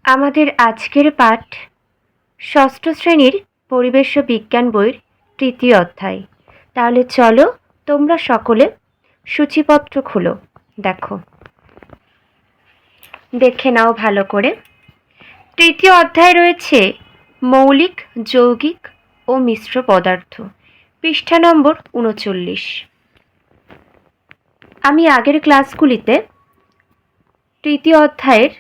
আমাদের আজকের পাঠ ষষ্ঠ শ্রেণীর পরিবেশ ও বিজ্ঞান বইয়ের তৃতীয় অধ্যায়। তাহলে চলো তোমরা সকলে সূচিপত্র খুলো, দেখে নাও ভালো করে। তৃতীয় অধ্যায়ে রয়েছে মৌলিক, যৌগিক ও মিশ্র পদার্থ, পৃষ্ঠা নম্বর ৩৯। আমি আগের ক্লাসগুলিতে তৃতীয় অধ্যায়ের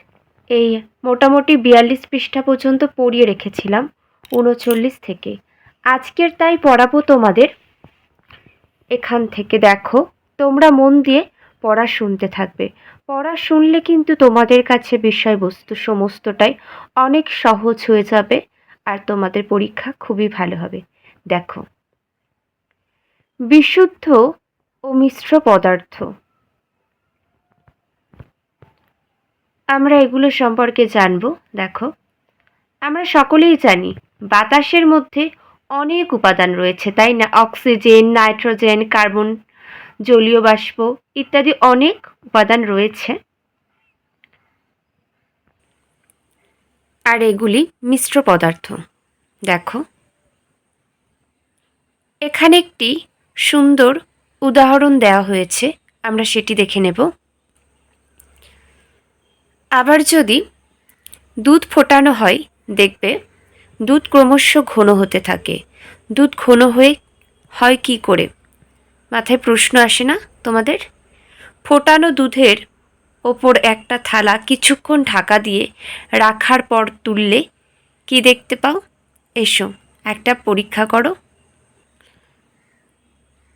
এই মোটামুটি ৪২ পৃষ্ঠা পর্যন্ত পড়িয়ে রেখেছিলাম ৩৯ থেকে। আজকের তাই পড়াবো তোমাদের এখান থেকে। দেখো, তোমরা মন দিয়ে পড়া শুনতে থাকবে। পড়া শুনলে কিন্তু তোমাদের কাছে বিষয়বস্তু সমস্তটাই অনেক সহজ হয়ে যাবে আর তোমাদের পরীক্ষা খুবই ভালো হবে। দেখো, বিশুদ্ধ ও মিশ্র পদার্থ, আমরা এগুলো সম্পর্কে জানবো। দেখো, আমরা সকলেই জানি বাতাসের মধ্যে অনেক উপাদান রয়েছে, তাই না? অক্সিজেন, নাইট্রোজেন, কার্বন, জলীয় বাষ্প ইত্যাদি অনেক উপাদান রয়েছে। আর এগুলি মিশ্র পদার্থ। দেখো, এখানে একটি সুন্দর উদাহরণ দেওয়া হয়েছে, আমরা সেটি দেখে নেব। আবার যদি দুধ ফোটানো হয়, দেখবে দুধ ক্রমশ ঘন হতে থাকে। দুধ ঘন হয়ে হয় কি করে? মাথায় প্রশ্ন আসে না তোমাদের? ফোটানো দুধের ওপর একটা থালা কিছুক্ষণ ঢাকা দিয়ে রাখার পর তুললে কি দেখতে পাও? এসো একটা পরীক্ষা করো।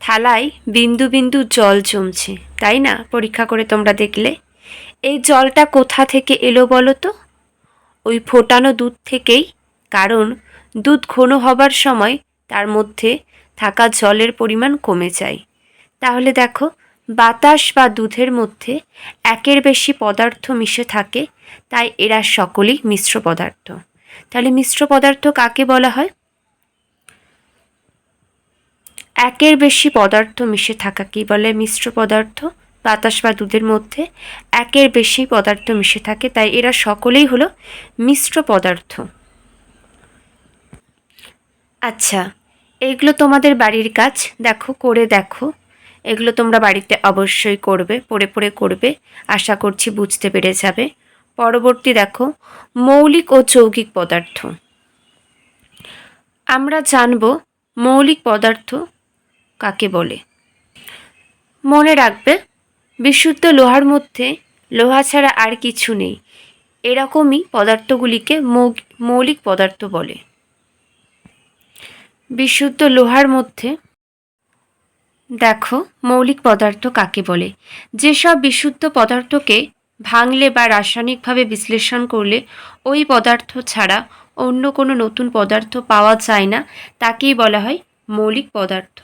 থালায় বিন্দু বিন্দু জল জমছে, তাই না? পরীক্ষা করে তোমরা দেখলে। এই জলটা কোথা থেকে এলো বলো তো? ওই ফোটানো দুধ থেকেই, কারণ দুধ ঘন হবার সময় তার মধ্যে থাকা জলের পরিমাণ কমে যায়। তাহলে দেখো, বাতাস বা দুধের মধ্যে একের বেশি পদার্থ মিশে থাকে, তাই এরা সকলেই মিশ্র পদার্থ। তাহলে মিশ্র পদার্থ কাকে বলা হয়? একের বেশি পদার্থ মিশে থাকা কি বলে? মিশ্র পদার্থ। বাতাস বা দুধের মধ্যে একের বেশি পদার্থ মিশে থাকে, তাই এরা সকলেই হলো মিশ্র পদার্থ। আচ্ছা, এইগুলো তোমাদের বাড়ির কাজ, দেখো করে দেখো। এগুলো তোমরা বাড়িতে অবশ্যই করবে, পড়ে পড়ে করবে। আশা করছি বুঝতে পেরে যাবে। পরবর্তী দেখো, মৌলিক ও যৌগিক পদার্থ। আমরা জানব মৌলিক পদার্থ কাকে বলে। মনে রাখবে, বিশুদ্ধ লোহার মধ্যে লোহা ছাড়া আর কিছু নেই, এরকমই পদার্থগুলিকে মৌলিক পদার্থ বলে। বিশুদ্ধ লোহার মধ্যে দেখো মৌলিক পদার্থ কাকে বলে। যেসব বিশুদ্ধ পদার্থকে ভাঙলে বা রাসায়নিকভাবে বিশ্লেষণ করলে ওই পদার্থ ছাড়া অন্য কোনো নতুন পদার্থ পাওয়া যায় না, তাকেই বলা হয় মৌলিক পদার্থ।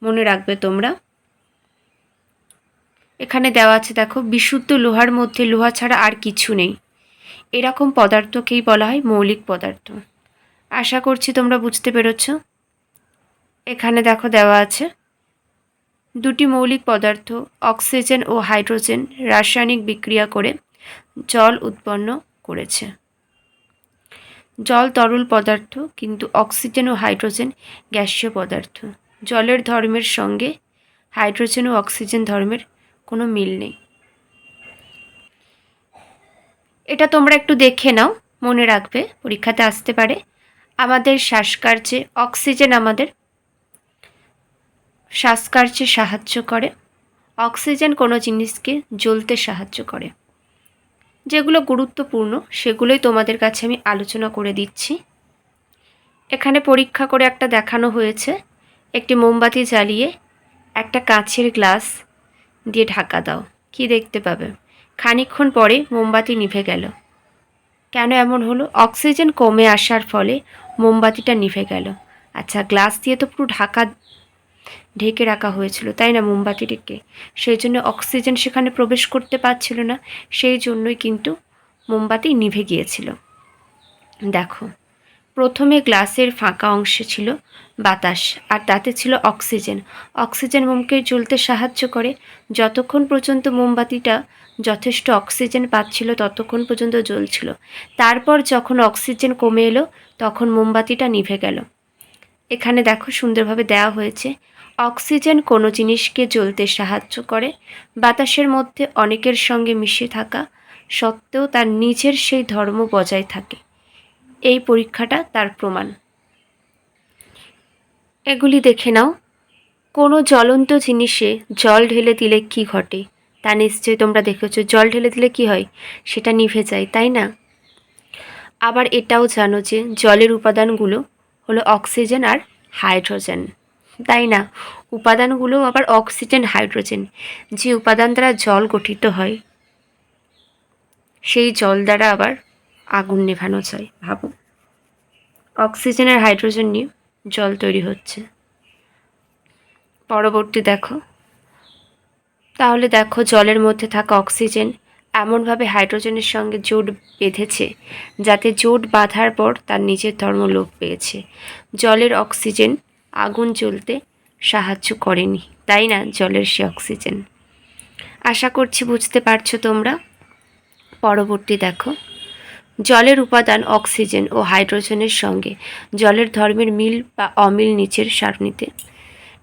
মনে রাখবে তোমরা। এখানে দেওয়া আছে দেখো, বিশুদ্ধ লোহার মধ্যে লোহা ছাড়া আর কিছু নেই, এরকম পদার্থকেই বলা হয় মৌলিক পদার্থ। আশা করছি তোমরা বুঝতে পেরেছ। এখানে দেখো দেওয়া আছে দুটি মৌলিক পদার্থ অক্সিজেন ও হাইড্রোজেন রাসায়নিক বিক্রিয়া করে জল উৎপন্ন করেছে। জল তরল পদার্থ, কিন্তু অক্সিজেন ও হাইড্রোজেন গ্যাসীয় পদার্থ। জলের ধর্মের সঙ্গে হাইড্রোজেন ও অক্সিজেন ধর্মের কোনো মিল নেই। এটা তোমরা একটু দেখে নাও, মনে রাখবে, পরীক্ষাতে আসতে পারে। আমাদের শ্বাসকার্যে অক্সিজেন আমাদের শ্বাসকার্যে সাহায্য করে। অক্সিজেন কোনো জিনিসকে জ্বলতে সাহায্য করে। যেগুলো গুরুত্বপূর্ণ সেগুলোই তোমাদের কাছে আমি আলোচনা করে দিচ্ছি। এখানে পরীক্ষা করে একটা দেখানো হয়েছে, একটি মোমবাতি জ্বালিয়ে একটা কাঁচের গ্লাস দিয়ে ঢাকা দাও, কি দেখতে পাবে? খানিকক্ষণ পরে মোমবাতি নিভে গেল। কেন এমন হলো? অক্সিজেন কমে আসার ফলে মোমবাতিটা নিভে গেল। আচ্ছা, গ্লাস দিয়ে তো পুরো ঢেকে রাখা হয়েছিল, তাই না, মোমবাতিটিকে? সেই জন্য অক্সিজেন সেখানে প্রবেশ করতে পারছিল না, সেই জন্যই কিন্তু মোমবাতি নিভে গিয়েছিল। দেখো, প্রথমে গ্লাসের ফাঁকা অংশে ছিল বাতাস আর তাতে ছিল অক্সিজেন। অক্সিজেন মোমকে জ্বলতে সাহায্য করে। যতক্ষণ পর্যন্ত মোমবাতিটা যথেষ্ট অক্সিজেন পাচ্ছিল ততক্ষণ পর্যন্ত জ্বলছিল। তারপর যখন অক্সিজেন কমে এলো তখন মোমবাতিটা নিভে গেল। এখানে দেখো সুন্দরভাবে দেওয়া হয়েছে, অক্সিজেন কোনো জিনিসকে জ্বলতে সাহায্য করে। বাতাসের মধ্যে অনেকের সঙ্গে মিশে থাকা সত্ত্বেও তার নিজের সেই ধর্ম বজায় থাকে। এই পরীক্ষাটা তার প্রমাণ। এগুলি দেখে নাও। কোনো জ্বলন্ত জিনিসে জল ঢেলে দিলে কি ঘটে তা নিশ্চয়ই তোমরা দেখেছো। জল ঢেলে দিলে কি হয়? সেটা নিভে যায়, তাই না? আবার এটাও জানো যে জলের উপাদানগুলো হলো অক্সিজেন আর হাইড্রোজেন, তাই না? উপাদানগুলো আবার অক্সিজেন, হাইড্রোজেন। যে উপাদান দ্বারা জল গঠিত হয় সেই জল দ্বারা আবার আগুন নেভানো যায়। ভাবো, অক্সিজেন আর হাইড্রোজেন নিয়ে জল তৈরি হচ্ছে। পরবর্তী দেখো, তাহলে দেখো জলের মধ্যে থাকা অক্সিজেন এমনভাবে হাইড্রোজেনের সঙ্গে জোট বেঁধেছে যাতে জোট বাঁধার পর তার নিজের ধর্ম লোপ পেয়েছে। জলের অক্সিজেন আগুন জ্বলতে সাহায্য করেনি, তাই না? জলের সে অক্সিজেন। আশা করছি বুঝতে পারছো তোমরা। পরবর্তী দেখো, জলের উপাদান অক্সিজেন ও হাইড্রোজেনের সঙ্গে জলের ধর্মের মিল বা অমিল নিচের সারণীতে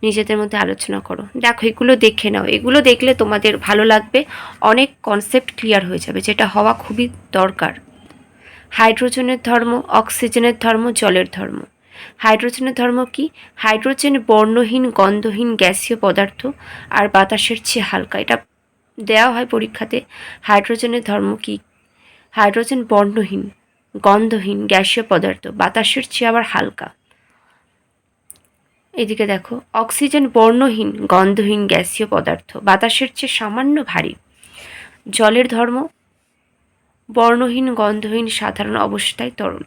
নিজেদের মধ্যে আলোচনা করো। দেখো, এগুলো দেখে নাও। এগুলো দেখলে তোমাদের ভালো লাগবে, অনেক কনসেপ্ট ক্লিয়ার হয়ে যাবে, যেটা হওয়া খুবই দরকার। হাইড্রোজেনের ধর্ম, অক্সিজেনের ধর্ম, জলের ধর্ম। হাইড্রোজেনের ধর্ম কি? হাইড্রোজেন বর্ণহীন গন্ধহীন গ্যাসীয় পদার্থ আর বাতাসের চেয়ে হালকা। এটা দেওয়া হয় পরীক্ষাতে। হাইড্রোজেনের ধর্ম কি? হাইড্রোজেন বর্ণহীন গন্ধহীন গ্যাসীয় পদার্থ, বাতাসের চেয়ে আবার হালকা। এদিকে দেখো, অক্সিজেন বর্ণহীন গন্ধহীন গ্যাসীয় পদার্থ, বাতাসের চেয়ে সামান্য ভারী। জলের ধর্ম বর্ণহীন গন্ধহীন সাধারণ অবস্থায় তরল।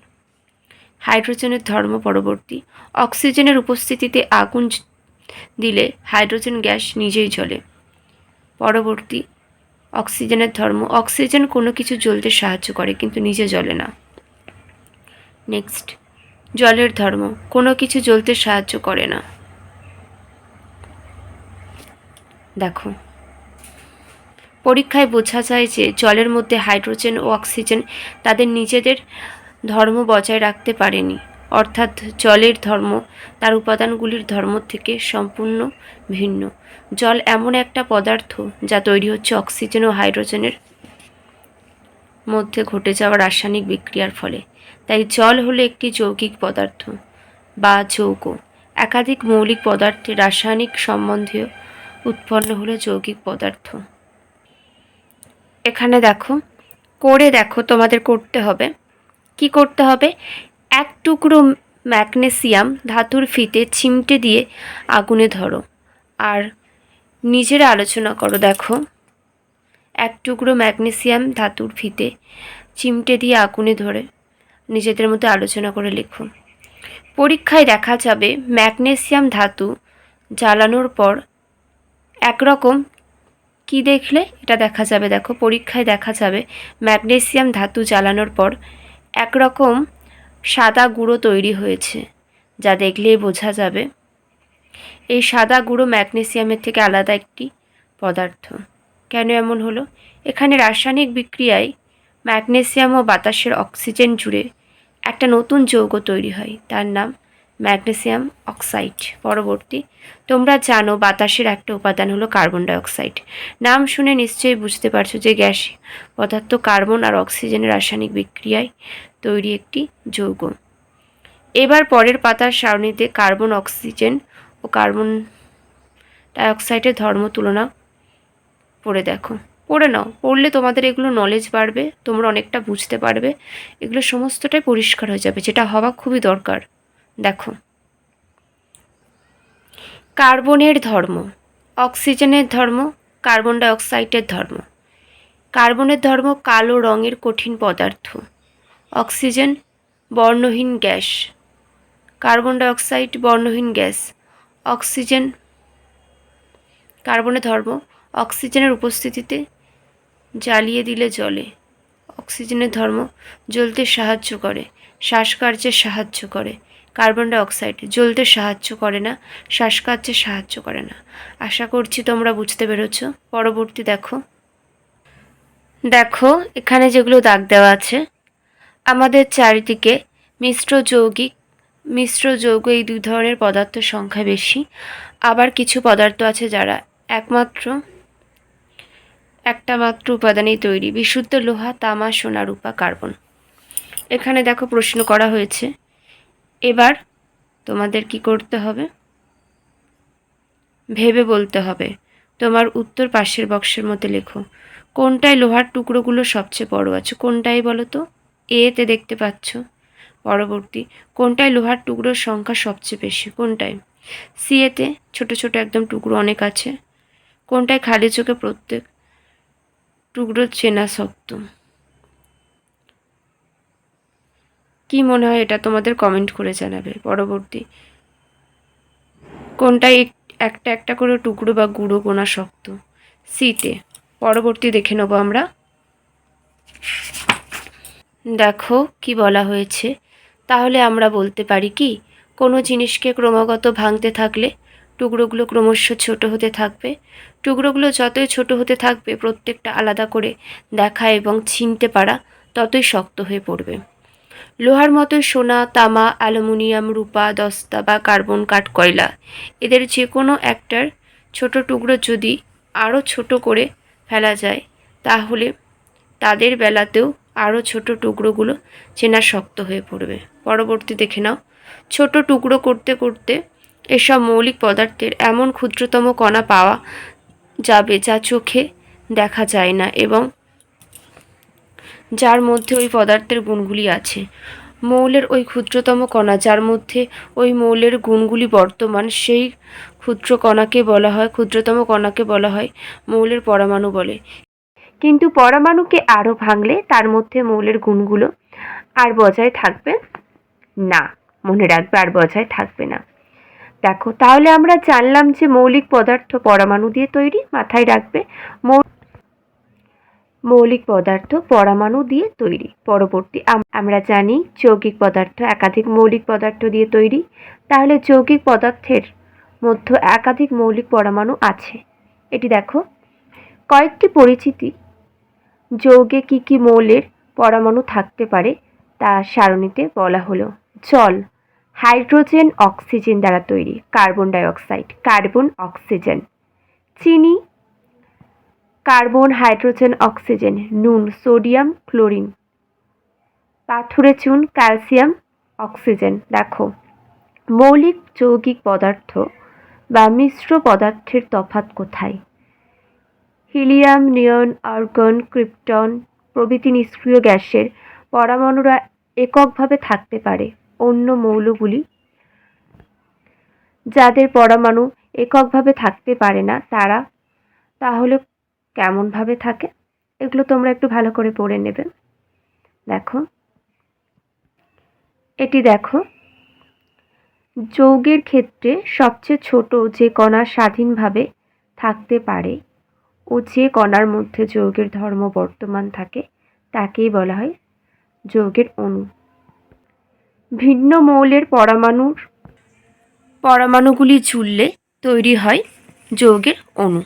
হাইড্রোজেনের ধর্ম পরবর্তী, অক্সিজেনের উপস্থিতিতে আগুন দিলে হাইড্রোজেন গ্যাস নিজেই জ্বলে। পরবর্তী, অক্সিজেনের ধর্ম, অক্সিজেন কোনো কিছু জ্বলতে সাহায্য করে কিন্তু নিজে জ্বলে না। নেক্সট, জলের ধর্ম, কোনো কিছু জ্বলতে সাহায্য করে না। দেখো, পরীক্ষায় বোঝা যায় যে জলের মধ্যে হাইড্রোজেন ও অক্সিজেন তাদের নিজেদের ধর্ম বজায় রাখতে পারেনি। অর্থাৎ জলের ধর্ম তার উপাদানগুলির ধর্ম থেকে সম্পূর্ণ ভিন্ন। জল এমন একটা পদার্থ যা তৈরি হচ্ছে অক্সিজেন ও হাইড্রোজেনের মধ্যে ঘটে যাওয়া রাসায়নিক বিক্রিয়ার ফলে। তাই জল হলো একটি যৌগিক পদার্থ বা যৌগ। একাধিক মৌলিক পদার্থের রাসায়নিক সম্বন্ধীয় উৎপন্ন হলো যৌগিক পদার্থ। এখানে দেখো, করে দেখো, তোমাদের করতে হবে। কি করতে হবে? এক টুকরো ম্যাগনেসিয়াম ধাতুর ফিতে চিমটে দিয়ে আগুনে ধরো আর নিজেরা আলোচনা করো। দেখো, এক টুকরো ম্যাগনেসিয়াম ধাতুর ফিতে চিমটে দিয়ে আগুনে ধরে নিজেদের মধ্যে আলোচনা করে লেখো। পরীক্ষায় দেখা যাবে ম্যাগনেসিয়াম ধাতু জ্বালানোর পর একরকম কি দেখলে এটা দেখা যাবে। দেখো, পরীক্ষায় দেখা যাবে ম্যাগনেসিয়াম ধাতু জ্বালানোর পর একরকম সাদা গুঁড়ো তৈরি হয়েছে, যা দেখলেই বোঝা যাবে এই সাদা গুঁড়ো ম্যাগনেসিয়ামের থেকে আলাদা একটি পদার্থ। কেন এমন হলো? এখানে রাসায়নিক বিক্রিয়ায় ম্যাগনেসিয়াম ও বাতাসের অক্সিজেন জুড়ে একটা নতুন যৌগ তৈরি হয়, তার নাম ম্যাগনেসিয়াম অক্সাইড। পরবর্তী, তোমরা জানো বাতাসের একটা উপাদান হলো কার্বন ডাইঅক্সাইড। নাম শুনে নিশ্চয়ই বুঝতে পারছো যে গ্যাস পদার্থ কার্বন আর অক্সিজেনের রাসায়নিক বিক্রিয়ায় তৈরি একটি যৌগ। এবার পরের পাতার সারণীতে কার্বন, অক্সিজেন ও কার্বন ডাইঅক্সাইডের ধর্ম তুলনা পড়ে দেখো। পড়ে নাও, পড়লে তোমাদের এগুলো নলেজ বাড়বে, তোমরা অনেকটা বুঝতে পারবে, এগুলো সমস্তটাই পরিষ্কার হয়ে যাবে, যেটা হওয়া খুবই দরকার। দেখো, কার্বনের ধর্ম, অক্সিজেনের ধর্ম, কার্বন ডাইঅক্সাইডের ধর্ম। কার্বনের ধর্ম কালো রঙের কঠিন পদার্থ, অক্সিজেন বর্ণহীন গ্যাস, কার্বন ডাইঅক্সাইড বর্ণহীন গ্যাস। অক্সিজেন, কার্বনের ধর্ম অক্সিজেনের উপস্থিতিতে জ্বালিয়ে দিলে জ্বলে, অক্সিজেনের ধর্ম জ্বলতে সাহায্য করে, শ্বাসকার্যে সাহায্য করে। কার্বন ডাই অক্সাইড জ্বলতে সাহায্য করে না, শ্বাসকার্যে সাহায্য করে না। আশা করছি তোমরা বুঝতে পেরেছ। পরবর্তী দেখো, দেখো এখানে যেগুলো দাগ দেওয়া আছে, আমাদের চারিদিকে মিশ্র যৌগ এই দুই ধরনের পদার্থের সংখ্যা বেশি। আবার কিছু পদার্থ আছে যারা একটা মাত্র উপাদানেই তৈরি, বিশুদ্ধ লোহা, তামা, সোনা, রূপা, কার্বন। এখানে দেখো প্রশ্ন করা হয়েছে। এবার তোমাদের কি করতে হবে, ভেবে বলতে হবে। তোমার উত্তর পাশের বক্সের মধ্যে লেখো। কোনটায় লোহার টুকরোগুলো সবচেয়ে বড় আছে? কোনটায় বলো তো? এতে দেখতে পাচ্ছ। পরবর্তী, কোনটায় লোহার টুকরোর সংখ্যা সবচেয়ে বেশি? কোনটায়? সিএতে ছোট ছোট একদম টুকরো অনেক আছে। কোনটায় খালি চোখে প্রত্যেক টুকরো চেনা শক্ত? কি মনে হয় এটা তোমাদের কমেন্ট করে জানাবে। পরবর্তী, কোনটায় একটা একটা করে টুকরো বা গুঁড়ো গোনা শক্ত? সিতে। পরবর্তী দেখে নেবো আমরা। দেখো কি বলা হয়েছে। তাহলে আমরা বলতে পারি কি, কোনো জিনিসকে ক্রমাগত ভাঙতে থাকলে টুকরোগুলো ক্রমশ ছোট হতে থাকবে। টুকরোগুলো যতই ছোট হতে থাকবে, প্রত্যেকটা আলাদা করে দেখা এবং চিনতে পারা ততই শক্ত হয়ে পড়বে। লোহার মতো সোনা, তামা, অ্যালুমিনিয়াম, রূপা, দস্তা বা কার্বন, কাঠকয়লা, এদের যে কোনো একটার ছোট টুকরো যদি আরও ছোট করে ফেলা যায়, তাহলে তাদের বেলাতেও আরও ছোট টুকরোগুলো চেনা শক্ত হয়ে পড়বে। পরবর্তী দেখে নাও। ছোট টুকরো করতে করতে এসব মৌলিক পদার্থের এমন ক্ষুদ্রতম কণা পাওয়া যাবে যা চোখে দেখা যায় না এবং যার মধ্যে ওই পদার্থের গুণগুলি আছে। মৌলের ওই ক্ষুদ্রতম কণা যার মধ্যে ওই মৌলের গুণগুলি বর্তমান, সেই ক্ষুদ্রতম কণাকে বলা হয় মৌলের পরমাণু বলে। কিন্তু পরমাণুকে আরও ভাঙলে তার মধ্যে মৌলের গুণগুলো আর বজায় থাকবে না। মনে রাখবে, আর বজায় থাকবে না। দেখো, তাহলে আমরা জানলাম যে মৌলিক পদার্থ পরমাণু দিয়ে তৈরি। মাথায় রাখবে, মৌলিক পদার্থ পরমাণু দিয়ে তৈরি। পরবর্তী, আমরা জানি যৌগিক পদার্থ একাধিক মৌলিক পদার্থ দিয়ে তৈরি। তাহলে যৌগিক পদার্থের মধ্যে একাধিক মৌলিক পরমাণু আছে। এটি দেখো, কয়েকটি পরিচিতি যৌগে কি কি মৌলের পরমাণু থাকতে পারে তা সারণীতে বলা হলো। জল হাইড্রোজেন অক্সিজেন দ্বারা তৈরি, carbon die oxide, carbon, oxygen. চিনি কার্বন, হাইড্রোজেন, অক্সিজেন। নুন সোডিয়াম, ক্লোরিন। পাথুরে চুন ক্যালসিয়াম, অক্সিজেন। দেখো, মৌলিক যৌগিক পদার্থ বা মিশ্র পদার্থের তফাৎ কোথায়? হিলিয়াম, নিয়ন, আর্গন, ক্রিপ্টন প্রভৃতি নিষ্ক্রিয় গ্যাসের পরমাণুরা এককভাবে থাকতে পারে। অন্য মৌলগুলি যাদের পরমাণু এককভাবে থাকতে পারে না, তারা তাহলে কেমনভাবে থাকে? এগুলো তোমরা একটু ভালো করে পড়ে নেবে। দেখো, এটি দেখো, যৌগের ক্ষেত্রে সবচেয়ে ছোট যে কণা স্বাধীনভাবে থাকতে পারে ও যে কণার মধ্যে যৌগের ধর্ম বর্তমান থাকে তাকেই বলা হয় যৌগের অণু। ভিন্ন মৌলের পরমাণুগুলি জুড়লে তৈরি হয় যৌগের অণু।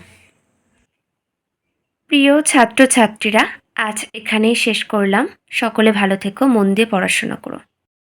প্রিয় ছাত্রছাত্রীরা, আজ এখানেই শেষ করলাম। সকলে ভালো থেকো, মন দিয়ে পড়াশোনা করো।